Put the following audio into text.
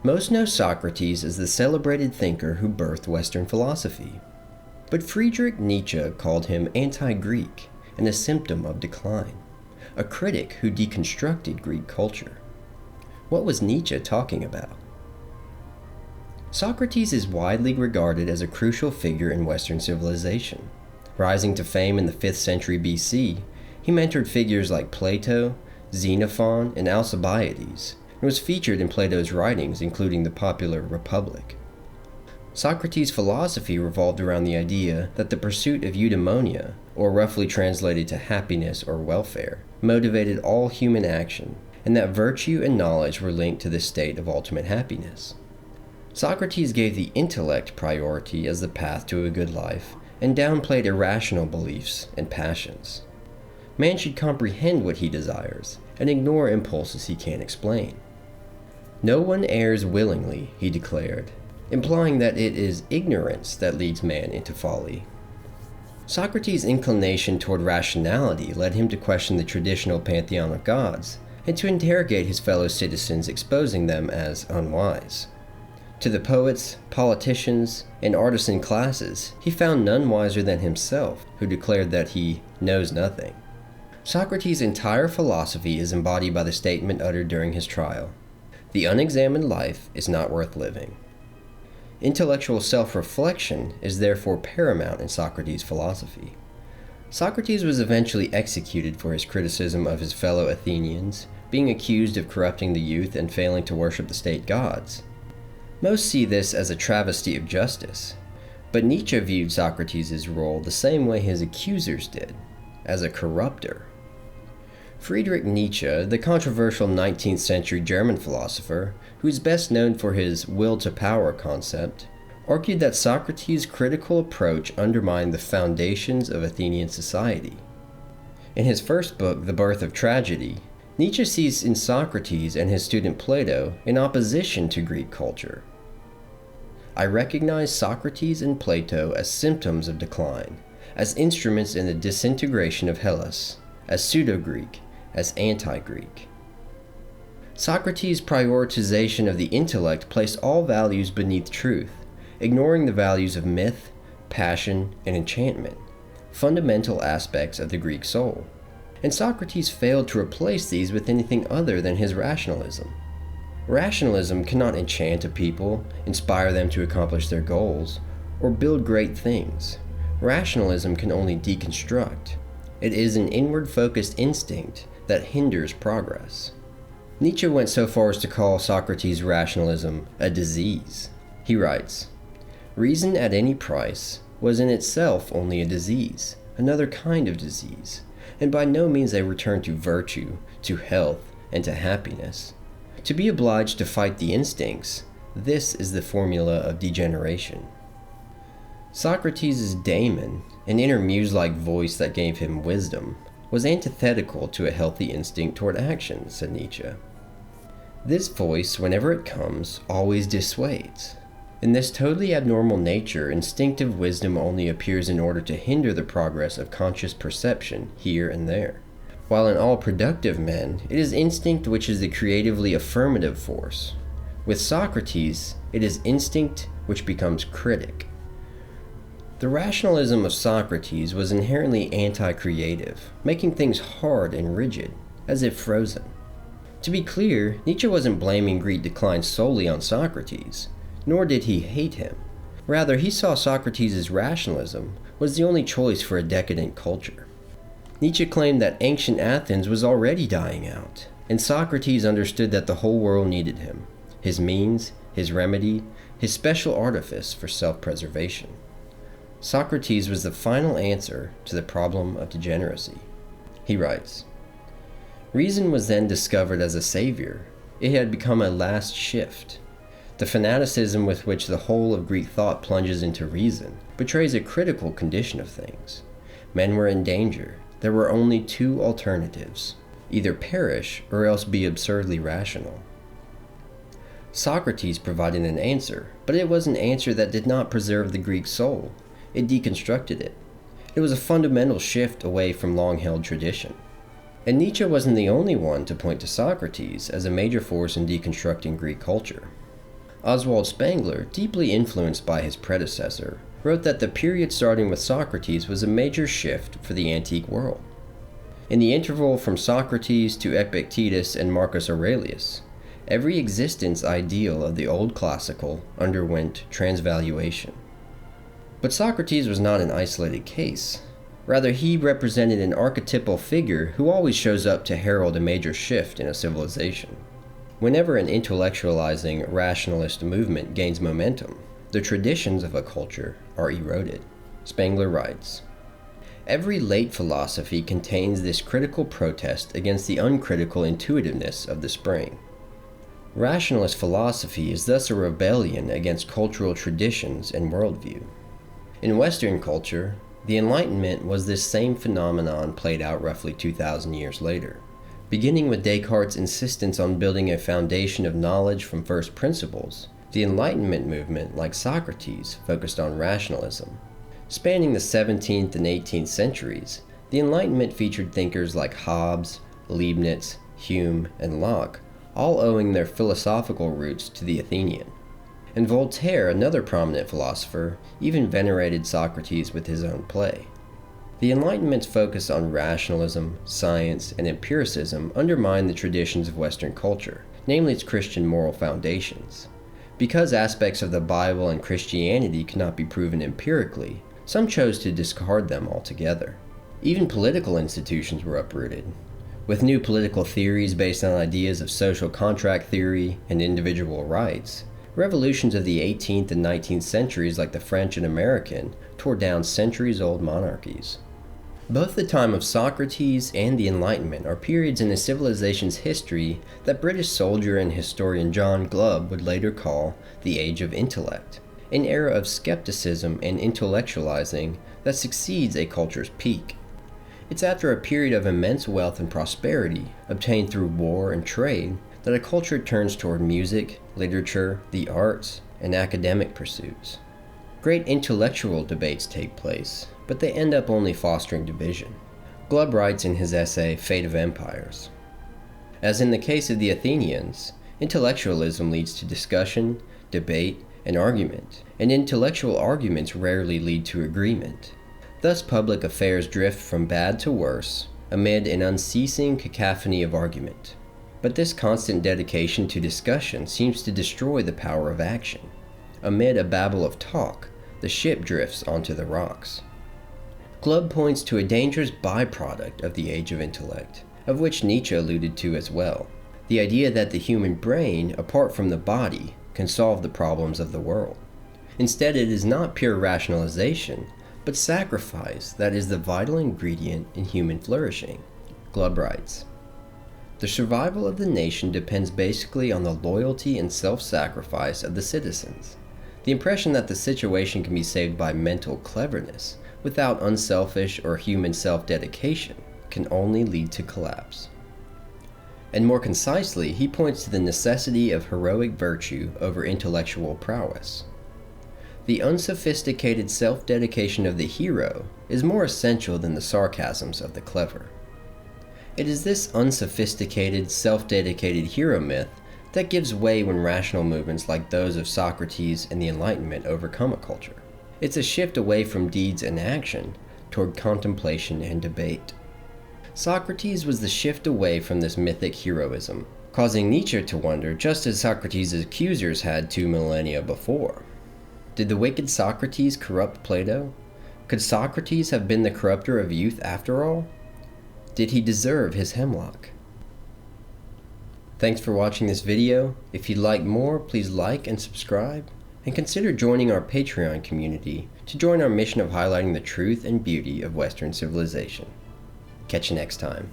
Most know Socrates as the celebrated thinker who birthed Western philosophy. But Friedrich Nietzsche called him anti-Greek and a symptom of decline, a critic who deconstructed Greek culture. What was Nietzsche talking about? Socrates is widely regarded as a crucial figure in Western civilization. Rising to fame in the 5th century BC, he mentored figures like Plato, Xenophon, and Alcibiades, and was featured in Plato's writings, including the popular Republic. Socrates' philosophy revolved around the idea that the pursuit of eudaimonia, or roughly translated to happiness or welfare, motivated all human action, and that virtue and knowledge were linked to this state of ultimate happiness. Socrates gave the intellect priority as the path to a good life, and downplayed irrational beliefs and passions. Man should comprehend what he desires, and ignore impulses he can't explain. No one errs willingly, he declared, implying that it is ignorance that leads man into folly. Socrates' inclination toward rationality led him to question the traditional pantheon of gods, and to interrogate his fellow citizens, exposing them as unwise. To the poets, politicians, and artisan classes, he found none wiser than himself, who declared that he knows nothing. Socrates' entire philosophy is embodied by the statement uttered during his trial: "The unexamined life is not worth living." Intellectual self-reflection is therefore paramount in Socrates' philosophy. Socrates was eventually executed for his criticism of his fellow Athenians, being accused of corrupting the youth and failing to worship the state gods. Most see this as a travesty of justice, but Nietzsche viewed Socrates' role the same way his accusers did, as a corrupter. Friedrich Nietzsche, the controversial 19th century German philosopher, who is best known for his will to power concept, argued that Socrates' critical approach undermined the foundations of Athenian society. In his first book, The Birth of Tragedy, Nietzsche sees in Socrates and his student Plato in opposition to Greek culture. "I recognize Socrates and Plato as symptoms of decline, as instruments in the disintegration of Hellas, as pseudo-Greek, as anti-Greek." Socrates' prioritization of the intellect placed all values beneath truth, ignoring the values of myth, passion, and enchantment, fundamental aspects of the Greek soul. And Socrates failed to replace these with anything other than his rationalism. Rationalism cannot enchant a people, inspire them to accomplish their goals, or build great things. Rationalism can only deconstruct. It is an inward-focused instinct that hinders progress. Nietzsche went so far as to call Socrates' rationalism a disease. He writes, "Reason at any price was in itself only a disease, another kind of disease, and by no means a return to virtue, to health, and to happiness. To be obliged to fight the instincts, this is the formula of degeneration." Socrates' daemon, an inner muse-like voice that gave him wisdom, was antithetical to a healthy instinct toward action, said Nietzsche. This voice, whenever it comes, always dissuades. In this totally abnormal nature, instinctive wisdom only appears in order to hinder the progress of conscious perception here and there. While in all productive men, it is instinct which is the creatively affirmative force. With Socrates, it is instinct which becomes critic. The rationalism of Socrates was inherently anti-creative, making things hard and rigid, as if frozen. To be clear, Nietzsche wasn't blaming Greek decline solely on Socrates, nor did he hate him. Rather, he saw Socrates' rationalism was the only choice for a decadent culture. Nietzsche claimed that ancient Athens was already dying out, and Socrates understood that the whole world needed him, his means, his remedy, his special artifice for self-preservation. Socrates was the final answer to the problem of degeneracy. He writes, "Reason was then discovered as a savior. It had become a last shift. The fanaticism with which the whole of Greek thought plunges into reason betrays a critical condition of things. Men were in danger. There were only two alternatives: either perish or else be absurdly rational." Socrates provided an answer, but it was an answer that did not preserve the Greek soul. It deconstructed it. It was a fundamental shift away from long-held tradition. And Nietzsche wasn't the only one to point to Socrates as a major force in deconstructing Greek culture. Oswald Spengler, deeply influenced by his predecessor, wrote that the period starting with Socrates was a major shift for the antique world. In the interval from Socrates to Epictetus and Marcus Aurelius, every existence ideal of the old classical underwent transvaluation. But Socrates was not an isolated case. Rather, he represented an archetypal figure who always shows up to herald a major shift in a civilization. Whenever an intellectualizing rationalist movement gains momentum, the traditions of a culture are eroded. Spengler writes, "Every late philosophy contains this critical protest against the uncritical intuitiveness of the spring. Rationalist philosophy is thus a rebellion against cultural traditions and worldview." In Western culture, the Enlightenment was this same phenomenon played out roughly 2,000 years later. Beginning with Descartes' insistence on building a foundation of knowledge from first principles, the Enlightenment movement, like Socrates, focused on rationalism. Spanning the 17th and 18th centuries, the Enlightenment featured thinkers like Hobbes, Leibniz, Hume, and Locke, all owing their philosophical roots to the Athenian. And Voltaire, another prominent philosopher, even venerated Socrates with his own play. The Enlightenment's focus on rationalism, science, and empiricism undermined the traditions of Western culture, namely its Christian moral foundations. Because aspects of the Bible and Christianity could not be proven empirically, some chose to discard them altogether. Even political institutions were uprooted. With new political theories based on ideas of social contract theory and individual rights, revolutions of the 18th and 19th centuries, like the French and American, tore down centuries-old monarchies. Both the time of Socrates and the Enlightenment are periods in a civilization's history that British soldier and historian John Glubb would later call the Age of Intellect, an era of skepticism and intellectualizing that succeeds a culture's peak. It's after a period of immense wealth and prosperity, obtained through war and trade, that a culture turns toward music, literature, the arts, and academic pursuits. Great intellectual debates take place, but they end up only fostering division. Glubb writes in his essay, Fate of Empires, "As in the case of the Athenians, intellectualism leads to discussion, debate, and argument, and intellectual arguments rarely lead to agreement. Thus public affairs drift from bad to worse, amid an unceasing cacophony of argument. But this constant dedication to discussion seems to destroy the power of action. Amid a babble of talk, the ship drifts onto the rocks." Glubb points to a dangerous byproduct of the Age of Intellect, of which Nietzsche alluded to as well, the idea that the human brain, apart from the body, can solve the problems of the world. Instead, it is not pure rationalization, but sacrifice that is the vital ingredient in human flourishing. Glubb writes, "The survival of the nation depends basically on the loyalty and self-sacrifice of the citizens. The impression that the situation can be saved by mental cleverness, without unselfish or human self-dedication, can only lead to collapse." And more concisely, he points to the necessity of heroic virtue over intellectual prowess. The unsophisticated self-dedication of the hero is more essential than the sarcasms of the clever. It is this unsophisticated, self-dedicated hero myth that gives way when rational movements like those of Socrates and the Enlightenment overcome a culture. It's a shift away from deeds and action toward contemplation and debate. Socrates was the shift away from this mythic heroism, causing Nietzsche to wonder, just as Socrates' accusers had 2 millennia before. Did the wicked Socrates corrupt Plato? Could Socrates have been the corrupter of youth after all? Did he deserve his hemlock? Thanks for watching this video. If you'd like more, please like and subscribe, and consider joining our Patreon community to join our mission of highlighting the truth and beauty of Western civilization. Catch you next time.